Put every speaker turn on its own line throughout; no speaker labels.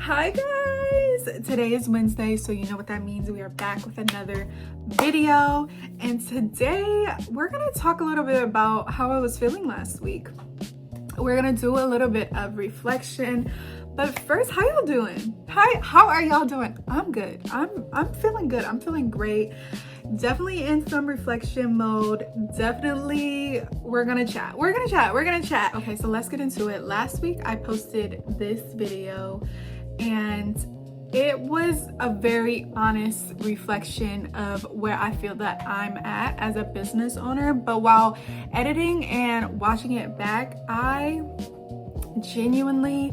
Hi guys, today is Wednesday, so you know what that means. We are back with another video, and today we're gonna talk a little bit about how I was feeling last week. We're gonna do a little bit of reflection, but first, how y'all doing? How are y'all doing? I'm good. I'm feeling good. I'm feeling great. Definitely in some reflection mode. Definitely we're gonna chat. Okay, so let's get into it. Last week I posted this video and it was a very honest reflection of where I feel that I'm at as a business owner. But while editing and watching it back, I genuinely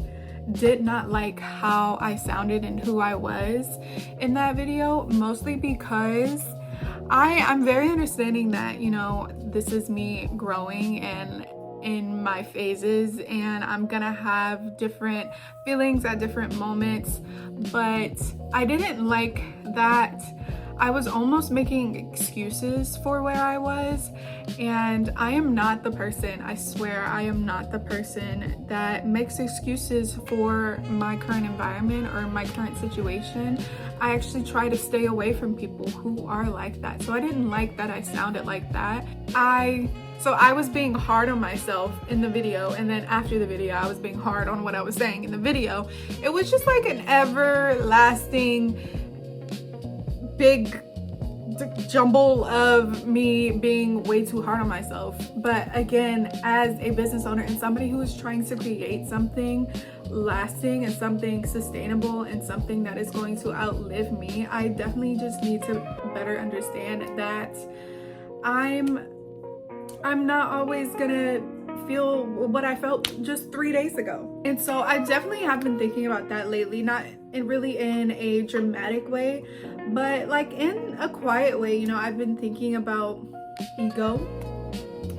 did not like how I sounded and who I was in that video, mostly because I'm very understanding that, you know, this is me growing and in my phases, and I'm gonna have different feelings at different moments, but I didn't like that I was almost making excuses for where I was, and I am not the person, I swear I am not the person that makes excuses for my current environment or my current situation. I actually try to stay away from people who are like that. So I didn't like that I sounded like that. So I was being hard on myself in the video, and then after the video I was being hard on what I was saying in the video. It was just like an everlasting big jumble of me being way too hard on myself. But again, as a business owner and somebody who is trying to create something lasting and something sustainable and something that is going to outlive me, I definitely just need to better understand that I'm not always gonna feel what I felt just 3 days ago. And so I definitely have been thinking about that lately, not really in a dramatic way, but like in a quiet way. You know, I've been thinking about ego,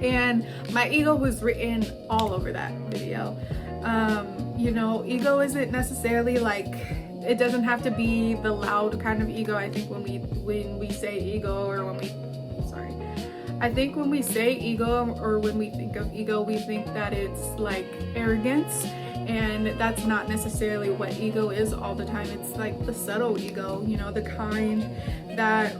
and my ego was written all over that video. You know, ego isn't necessarily like, it doesn't have to be the loud kind of ego. I think when we say ego, or I think when we say ego, or when we think of ego, we think that it's like arrogance, and that's not necessarily what ego is all the time. It's like the subtle ego, you know, the kind that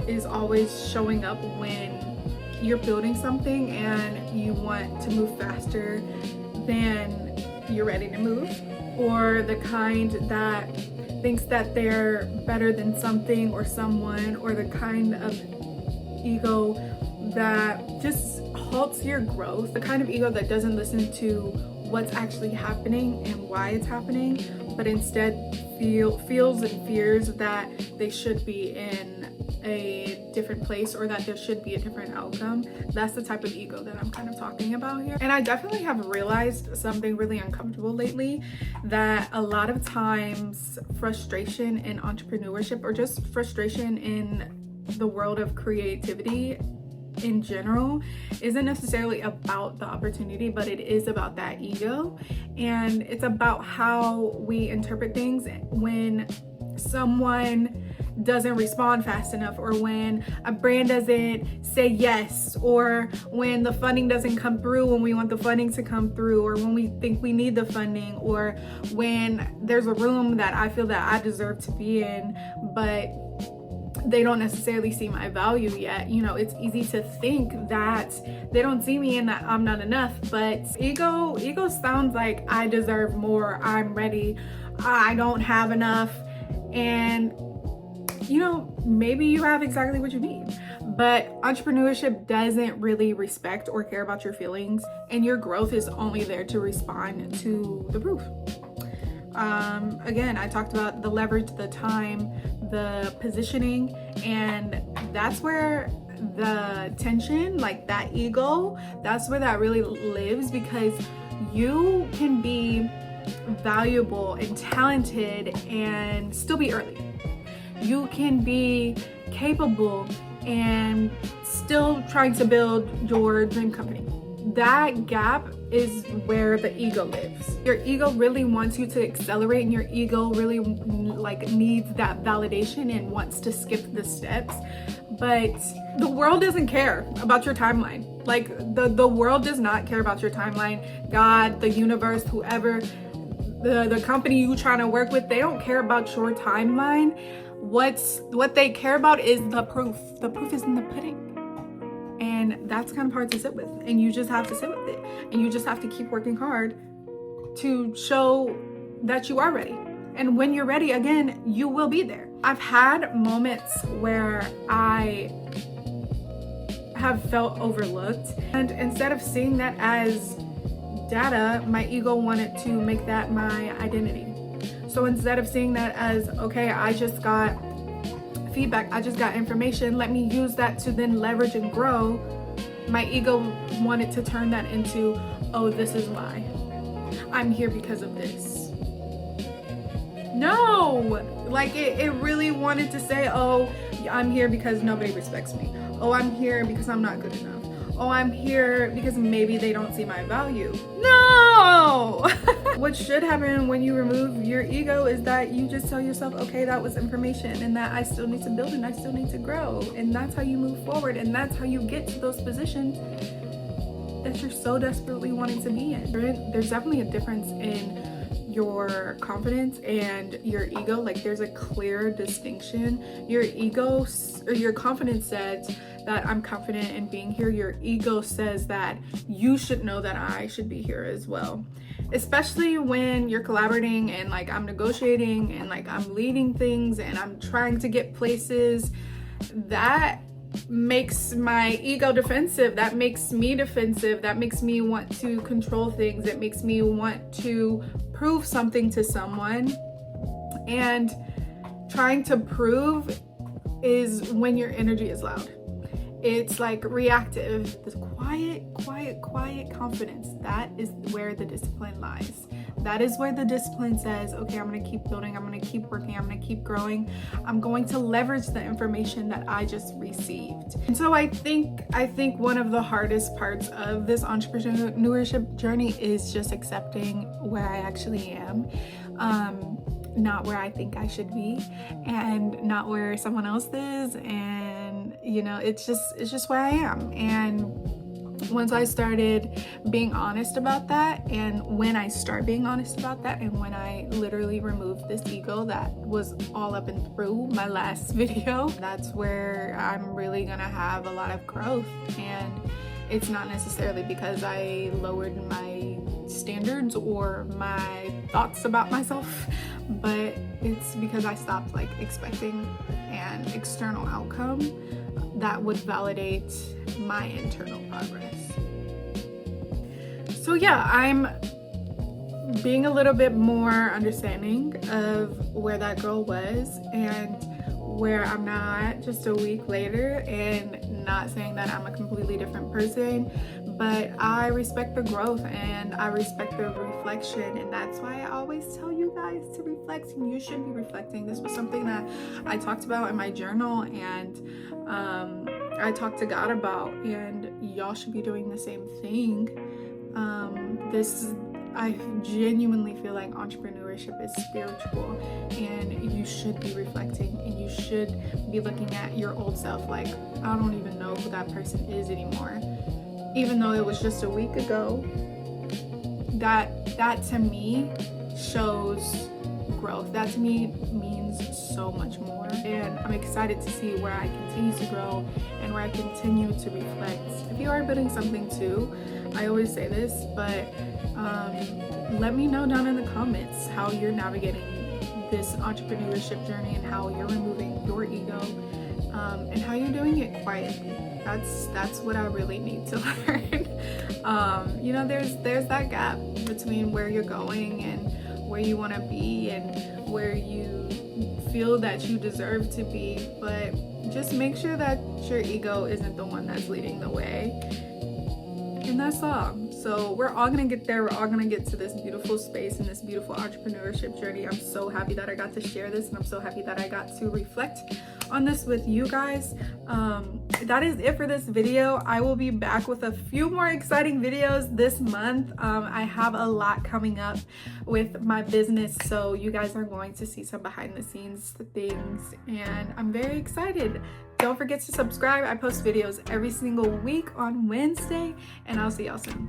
is always showing up when you're building something and you want to move faster than you're ready to move, or the kind that thinks that they're better than something or someone, or the kind of ego that just halts your growth, the kind of ego that doesn't listen to what's actually happening and why it's happening, but instead feels and fears that they should be in a different place, or that there should be a different outcome. That's the type of ego that I'm kind of talking about here. And I definitely have realized something really uncomfortable lately, that a lot of times frustration in entrepreneurship, or just frustration in the world of creativity in general, isn't necessarily about the opportunity, but it is about that ego. And it's about how we interpret things when someone doesn't respond fast enough, or when a brand doesn't say yes, or when the funding doesn't come through when we want the funding to come through, or when we think we need the funding, or when there's a room that I feel that I deserve to be in, but they don't necessarily see my value yet. You know, it's easy to think that they don't see me and that I'm not enough, but ego sounds like I deserve more, I'm ready, I don't have enough. And you know, maybe you have exactly what you need, but entrepreneurship doesn't really respect or care about your feelings, and your growth is only there to respond to the proof. Again, I talked about the leverage, the time, the positioning, and that's where the tension, like that ego, that's where that really lives, because you can be valuable and talented and still be early. You can be capable and still trying to build your dream company. That gap is where the ego lives. Your ego really wants you to accelerate, and your ego really like needs that validation and wants to skip the steps. But the world doesn't care about your timeline. Like the world does not care about your timeline. God, the universe, whoever, the company you trying to work with, they don't care about your timeline. What they care about is the proof. The proof is in the pudding. And that's kind of hard to sit with. And you just have to sit with it. And you just have to keep working hard to show that you are ready. And when you're ready, again, you will be there. I've had moments where I have felt overlooked. And instead of seeing that as data, my ego wanted to make that my identity. So instead of seeing that as, okay, I just got feedback, I just got information, let me use that to then leverage and grow, my ego wanted to turn that into, oh, this is why. I'm here because of this. No! Like it really wanted to say, oh, I'm here because nobody respects me. Oh, I'm here because I'm not good enough. Oh, I'm here because maybe they don't see my value. No! What should happen when you remove your ego is that you just tell yourself, okay, that was information and that I still need to build and I still need to grow. And that's how you move forward. And that's how you get to those positions that you're so desperately wanting to be in. There's definitely a difference in your confidence and your ego. Like there's a clear distinction. Your ego or your confidence says that I'm confident in being here. Your ego says that you should know that I should be here as well. Especially when you're collaborating and like I'm negotiating and like I'm leading things and I'm trying to get places, that makes my ego defensive. That makes me defensive. That makes me want to control things. It makes me want to prove something to someone. And trying to prove is when your energy is loud. It's like reactive, this quiet confidence. That is where the discipline lies. That is where the discipline says, okay, I'm going to keep building, I'm going to keep working, I'm going to keep growing. I'm going to leverage the information that I just received. And so I think one of the hardest parts of this entrepreneurship journey is just accepting where I actually am. Not where I think I should be, and not where someone else is, and you know, it's just where I am. And once I started being honest about that, and when I start being honest about that, and when I literally removed this ego that was all up and through my last video, that's where I'm really gonna have a lot of growth. And it's not necessarily because I lowered my standards or my thoughts about myself, but it's because I stopped like expecting an external outcome that would validate my internal progress. So yeah, I'm being a little bit more understanding of where that girl was and where I'm not just a week later, and not saying that I'm a completely different person, but I respect the growth and I respect the reflection. And that's why I always tell you guys to reflect, and you should be reflecting. This was something that I talked about in my journal, and I talked to God about, and y'all should be doing the same thing. I genuinely feel like entrepreneurship is spiritual, and you should be reflecting, and you should be looking at your old self like, I don't even know who that person is anymore. Even though it was just a week ago, that to me shows growth. That to me means so much more. And I'm excited to see where I continue to grow and where I continue to reflect. If you are building something too, I always say this, but let me know down in the comments how you're navigating this entrepreneurship journey and how you're removing your ego, and how you're doing it quietly. That's what I really need to learn. You know, there's that gap between where you're going and where you want to be and where you feel that you deserve to be, but just make sure that your ego isn't the one that's leading the way. And that's all. So we're all gonna get there. We're all gonna get to this beautiful space and this beautiful entrepreneurship journey. I'm so happy that I got to share this, and I'm so happy that I got to reflect on this with you guys. That is it for this video. I will be back with a few more exciting videos this month. I have a lot coming up with my business, so you guys are going to see some behind the scenes things, and I'm very excited. Don't forget to subscribe. I post videos every single week on Wednesday, and I'll see y'all soon.